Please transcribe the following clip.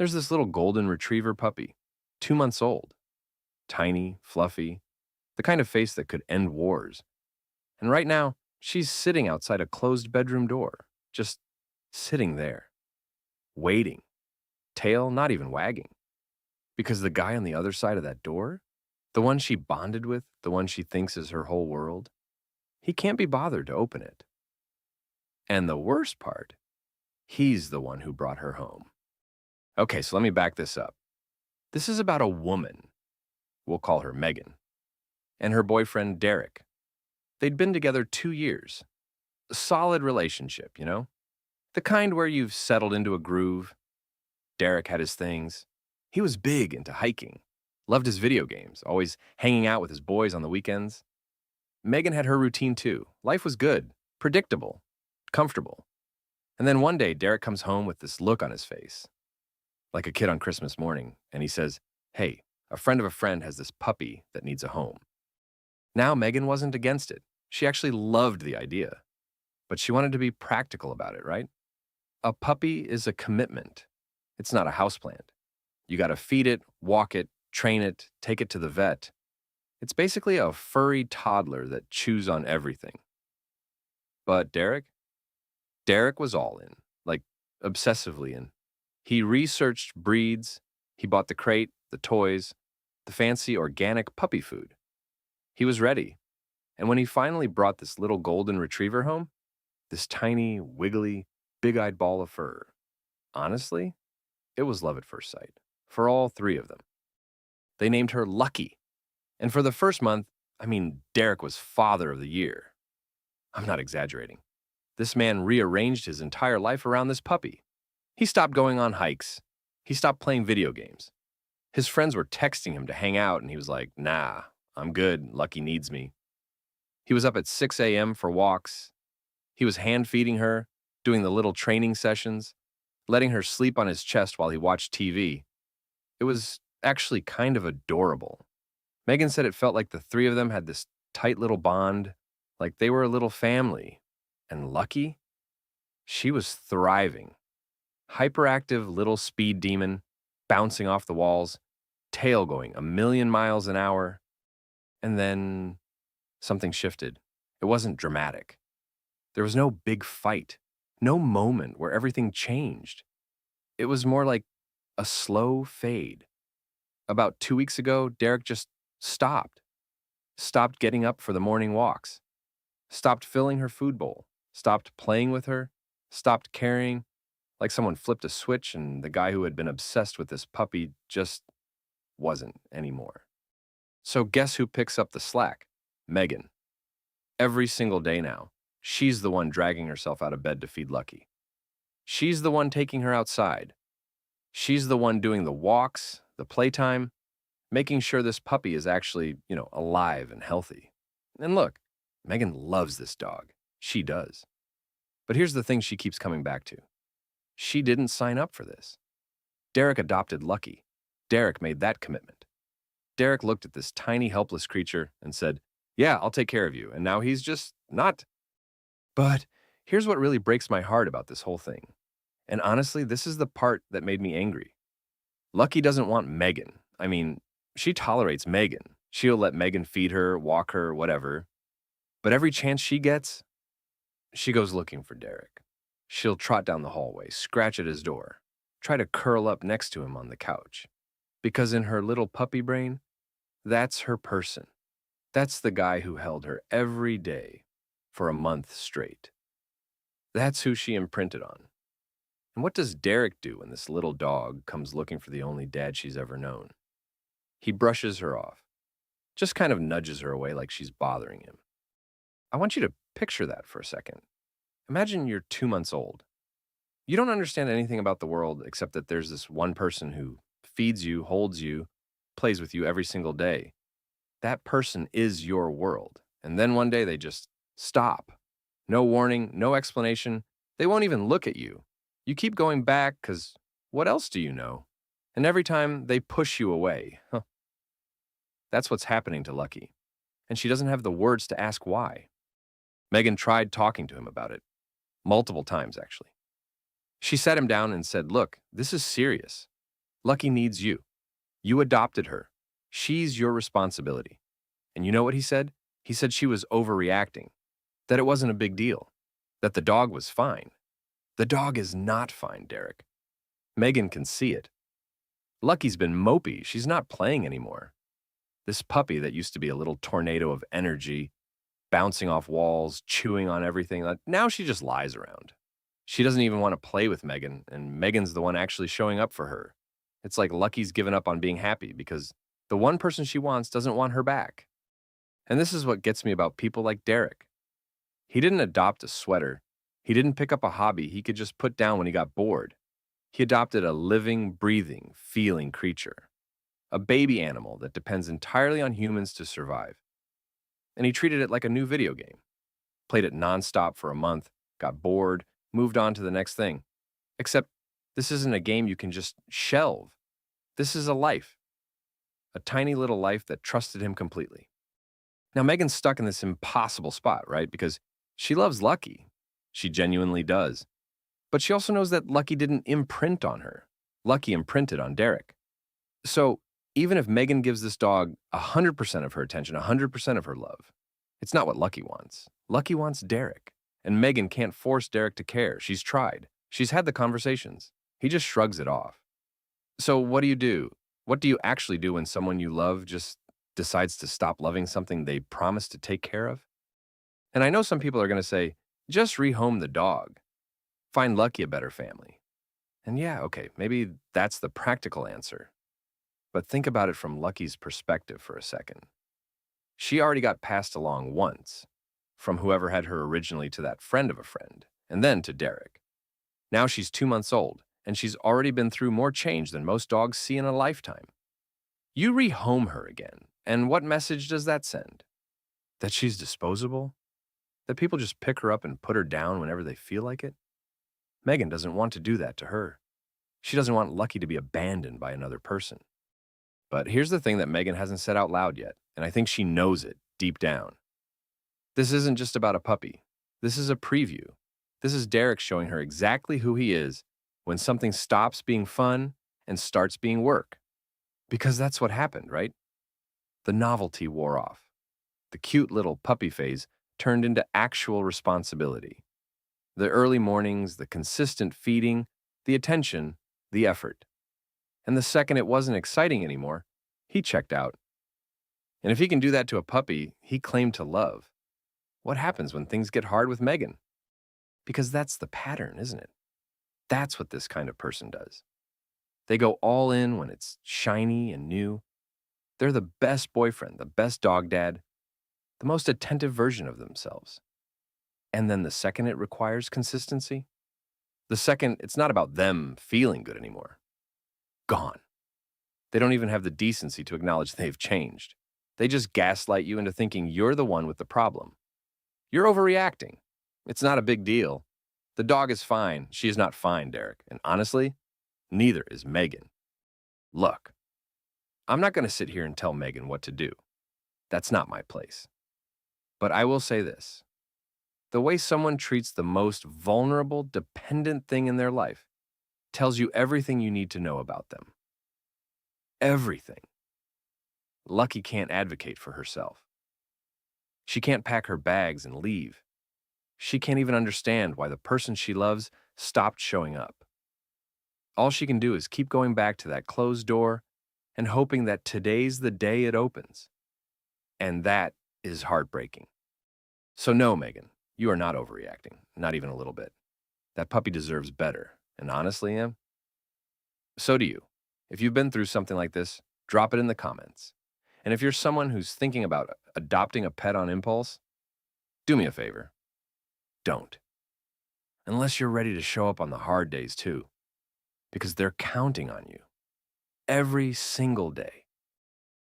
There's this little golden retriever puppy, 2 months old, tiny, fluffy, the kind of face that could end wars. And right now, she's sitting outside a closed bedroom door, just sitting there, waiting, tail not even wagging. Because the guy on the other side of that door, the one she bonded with, the one she thinks is her whole world, he can't be bothered to open it. And the worst part, he's the one who brought her home. Okay, so let me back this up. This is about a woman, we'll call her Megan, and her boyfriend Derek. They'd been together 2 years. A solid relationship, you know? The kind where you've settled into a groove. Derek had his things. He was big into hiking, loved his video games, always hanging out with his boys on the weekends. Megan had her routine too. Life was good, predictable, comfortable. And then one day, Derek comes home with this look on his face, like a kid on Christmas morning, and he says, "Hey, a friend of a friend has this puppy that needs a home." Now, Megan wasn't against it. She actually loved the idea, but she wanted to be practical about it, right? A puppy is a commitment. It's not a houseplant. You got to feed it, walk it, train it, take it to the vet. It's basically a furry toddler that chews on everything. But Derek was all in, like obsessively in. He researched breeds, he bought the crate, the toys, the fancy organic puppy food. He was ready. And when he finally brought this little golden retriever home, this tiny, wiggly, big-eyed ball of fur, honestly, it was love at first sight, for all three of them. They named her Lucky. And for the first month, Derek was father of the year. I'm not exaggerating. This man rearranged his entire life around this puppy. He stopped going on hikes. He stopped playing video games. His friends were texting him to hang out, and he was like, "Nah, I'm good. Lucky needs me." He was up at 6 a.m. for walks. He was hand-feeding her, doing the little training sessions, letting her sleep on his chest while he watched TV. It was actually kind of adorable. Megan said it felt like the three of them had this tight little bond, like they were a little family. And Lucky? She was thriving. Hyperactive little speed demon, bouncing off the walls, tail going a million miles an hour. And then something shifted. It wasn't dramatic. There was no big fight, no moment where everything changed. It was more like a slow fade. About 2 weeks ago, Derek just stopped. Stopped getting up for the morning walks. Stopped filling her food bowl. Stopped playing with her. Stopped caring. Like someone flipped a switch and the guy who had been obsessed with this puppy just wasn't anymore. So guess who picks up the slack? Megan. Every single day now, she's the one dragging herself out of bed to feed Lucky. She's the one taking her outside. She's the one doing the walks, the playtime, making sure this puppy is actually, alive and healthy. And look, Megan loves this dog. She does. But here's the thing she keeps coming back to. She didn't sign up for this. Derek adopted Lucky. Derek made that commitment. Derek looked at this tiny, helpless creature and said, "Yeah, I'll take care of you." And now he's just not. But here's what really breaks my heart about this whole thing. And honestly, this is the part that made me angry. Lucky doesn't want Megan. She tolerates Megan. She'll let Megan feed her, walk her, whatever. But every chance she gets, she goes looking for Derek. She'll trot down the hallway, scratch at his door, try to curl up next to him on the couch. Because in her little puppy brain, that's her person. That's the guy who held her every day for a month straight. That's who she imprinted on. And what does Derek do when this little dog comes looking for the only dad she's ever known? He brushes her off, just kind of nudges her away like she's bothering him. I want you to picture that for a second. Imagine you're 2 months old. You don't understand anything about the world except that there's this one person who feeds you, holds you, plays with you every single day. That person is your world. And then one day they just stop. No warning, no explanation. They won't even look at you. You keep going back because what else do you know? And every time they push you away. That's what's happening to Lucky. And she doesn't have the words to ask why. Megan tried talking to him about it. Multiple times, actually. She sat him down and said, "Look, this is serious. Lucky needs you. You adopted her. She's your responsibility. And you know what he said? He said she was overreacting, that it wasn't a big deal, that the dog was fine. The dog is not fine, Derek. Megan can see it. Lucky's been mopey. She's not playing anymore. This puppy that used to be a little tornado of energy, bouncing off walls, chewing on everything, now she just lies around. She doesn't even want to play with Megan, and Megan's the one actually showing up for her. It's like Lucky's given up on being happy because the one person she wants doesn't want her back. And this is what gets me about people like Derek. He didn't adopt a sweater. He didn't pick up a hobby he could just put down when he got bored. He adopted a living, breathing, feeling creature, a baby animal that depends entirely on humans to survive. And he treated it like a new video game. Played it nonstop for a month, got bored, moved on to the next thing. Except this isn't a game you can just shelve. This is a life. A tiny little life that trusted him completely. Now, Megan's stuck in this impossible spot, right? Because she loves Lucky. She genuinely does. But she also knows that Lucky didn't imprint on her. Lucky imprinted on Derek. So even if Megan gives this dog 100% of her attention, 100% of her love, it's not what Lucky wants. Lucky wants Derek. And Megan can't force Derek to care. She's tried. She's had the conversations. He just shrugs it off. So what do you do? What do you actually do when someone you love just decides to stop loving something they promised to take care of? And I know some people are going to say, just rehome the dog. Find Lucky a better family. And yeah, okay, maybe that's the practical answer. But think about it from Lucky's perspective for a second. She already got passed along once, from whoever had her originally to that friend of a friend, and then to Derek. Now she's 2 months old, and she's already been through more change than most dogs see in a lifetime. You rehome her again, and what message does that send? That she's disposable? That people just pick her up and put her down whenever they feel like it? Megan doesn't want to do that to her. She doesn't want Lucky to be abandoned by another person. But here's the thing that Megan hasn't said out loud yet, and I think she knows it deep down. This isn't just about a puppy. This is a preview. This is Derek showing her exactly who he is when something stops being fun and starts being work. Because that's what happened, right? The novelty wore off. The cute little puppy phase turned into actual responsibility. The early mornings, the consistent feeding, the attention, the effort. And the second it wasn't exciting anymore, he checked out. And if he can do that to a puppy he claimed to love, what happens when things get hard with Megan? Because that's the pattern, isn't it? That's what this kind of person does. They go all in when it's shiny and new. They're the best boyfriend, the best dog dad, the most attentive version of themselves. And then the second it requires consistency, the second it's not about them feeling good anymore, gone. They don't even have the decency to acknowledge they've changed. They just gaslight you into thinking you're the one with the problem. You're overreacting. It's not a big deal. The dog is fine. She is not fine, Derek. And honestly, neither is Megan. Look, I'm not going to sit here and tell Megan what to do. That's not my place. But I will say this. The way someone treats the most vulnerable, dependent thing in their life tells you everything you need to know about them. Everything. Lucky can't advocate for herself. She can't pack her bags and leave. She can't even understand why the person she loves stopped showing up. All she can do is keep going back to that closed door and hoping that today's the day it opens. And that is heartbreaking. So no, Megan, you are not overreacting, not even a little bit. That puppy deserves better, and honestly, Em, so do you. If you've been through something like this, drop it in the comments. And if you're someone who's thinking about adopting a pet on impulse, do me a favor. Don't. Unless you're ready to show up on the hard days too, because they're counting on you every single day.